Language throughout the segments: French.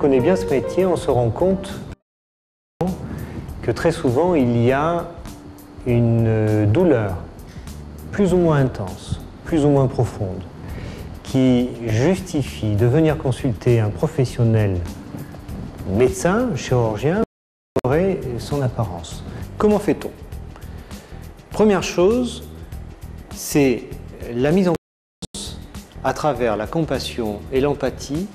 connaît bien ce métier, on se rend compte que très souvent il y a une douleur plus ou moins intense, plus ou moins profonde, qui justifie de venir consulter un professionnel, médecin, chirurgien, pour améliorer son apparence. Comment fait-on? Première chose, c'est la mise en confiance à travers la compassion et l'empathie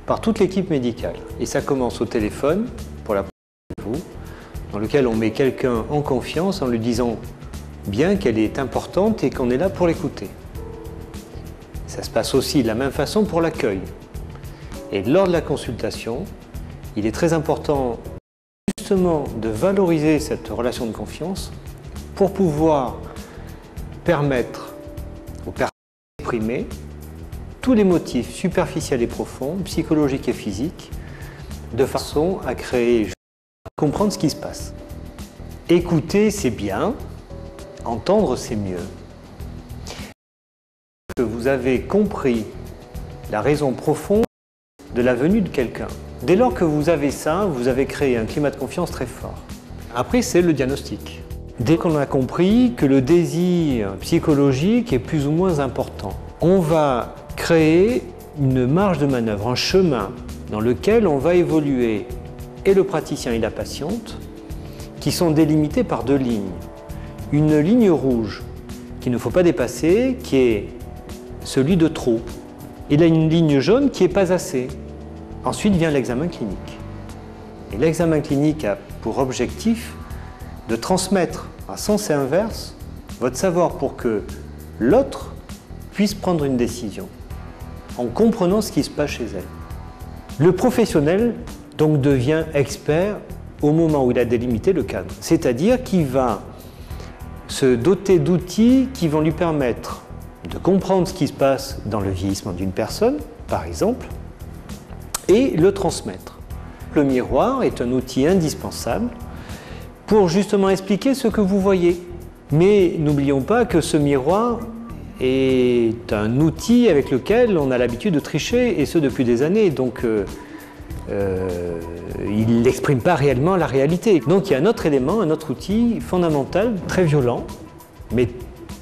par toute l'équipe médicale. Et ça commence au téléphone, pour la première fois, dans lequel on met quelqu'un en confiance en lui disant bien qu'elle est importante et qu'on est là pour l'écouter. Ça se passe aussi de la même façon pour l'accueil. Et lors de la consultation, il est très important justement de valoriser cette relation de confiance pour pouvoir permettre aux personnes d'exprimer tous les motifs superficiels et profonds, psychologiques et physiques, de façon à créer, à comprendre ce qui se passe. Écouter, c'est bien, entendre, c'est mieux. Que vous avez compris la raison profonde de la venue de quelqu'un. Dès lors que vous avez ça, vous avez créé un climat de confiance très fort. Après, c'est le diagnostic. Dès qu'on a compris que le désir psychologique est plus ou moins important, on va créer une marge de manœuvre, un chemin dans lequel on va évoluer et le praticien et la patiente, qui sont délimités par deux lignes. Une ligne rouge qu'il ne faut pas dépasser, qui est celui de trop. Et là, une ligne jaune qui n'est pas assez. Ensuite vient l'examen clinique. Et l'examen clinique a pour objectif de transmettre à sens inverse votre savoir pour que l'autre puisse prendre une décision en comprenant ce qui se passe chez elle. Le professionnel donc devient expert au moment où il a délimité le cadre, c'est-à-dire qu'il va se doter d'outils qui vont lui permettre de comprendre ce qui se passe dans le vieillissement d'une personne, par exemple, et le transmettre. Le miroir est un outil indispensable pour justement expliquer ce que vous voyez. Mais n'oublions pas que ce miroir est un outil avec lequel on a l'habitude de tricher, et ce depuis des années. Donc, il n'exprime pas réellement la réalité. Donc il y a un autre élément, un autre outil fondamental, très violent, mais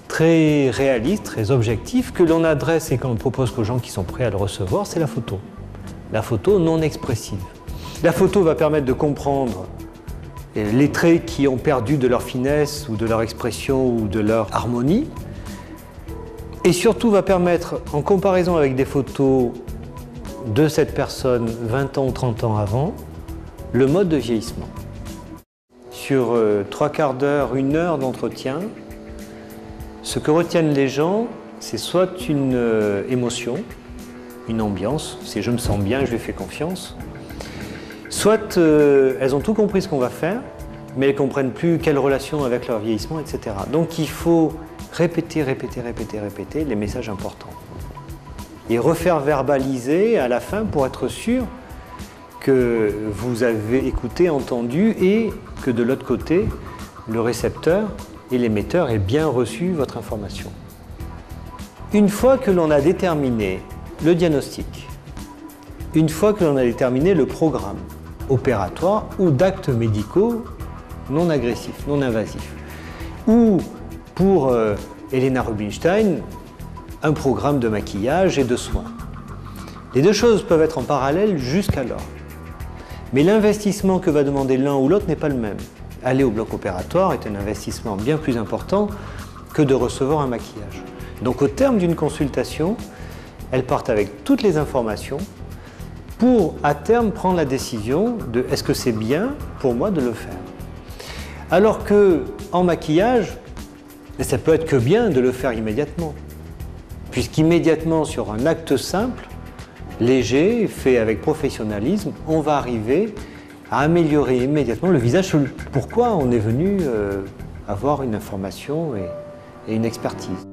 très réaliste, très objectif, que l'on adresse et qu'on propose aux gens qui sont prêts à le recevoir, c'est la photo. La photo non expressive. La photo va permettre de comprendre les traits qui ont perdu de leur finesse ou de leur expression ou de leur harmonie, et surtout va permettre, en comparaison avec des photos de cette personne 20 ans ou 30 ans avant, le mode de vieillissement. Sur 3/4 d'heure, 1 heure d'entretien, ce que retiennent les gens, c'est soit une émotion, une ambiance, c'est je me sens bien, je lui fais confiance, soit elles ont tout compris ce qu'on va faire, mais elles ne comprennent plus quelle relation avec leur vieillissement, etc. Donc il faut répéter les messages importants. Et refaire verbaliser à la fin pour être sûr que vous avez écouté, entendu et que de l'autre côté, le récepteur et l'émetteur aient bien reçu votre information. Une fois que l'on a déterminé le diagnostic, une fois que l'on a déterminé le programme opératoire ou d'actes médicaux non agressifs, non invasifs, ou pour Helena Rubinstein, un programme de maquillage et de soins. Les deux choses peuvent être en parallèle jusqu'alors. Mais l'investissement que va demander l'un ou l'autre n'est pas le même. Aller au bloc opératoire est un investissement bien plus important que de recevoir un maquillage. Donc au terme d'une consultation, elles partent avec toutes les informations pour à terme prendre la décision de est-ce que c'est bien pour moi de le faire. Alors que en maquillage, ça peut être que bien de le faire immédiatement. Puisqu'immédiatement, sur un acte simple, léger, fait avec professionnalisme, on va arriver à améliorer immédiatement le visage. Pourquoi on est venu avoir une information et une expertise.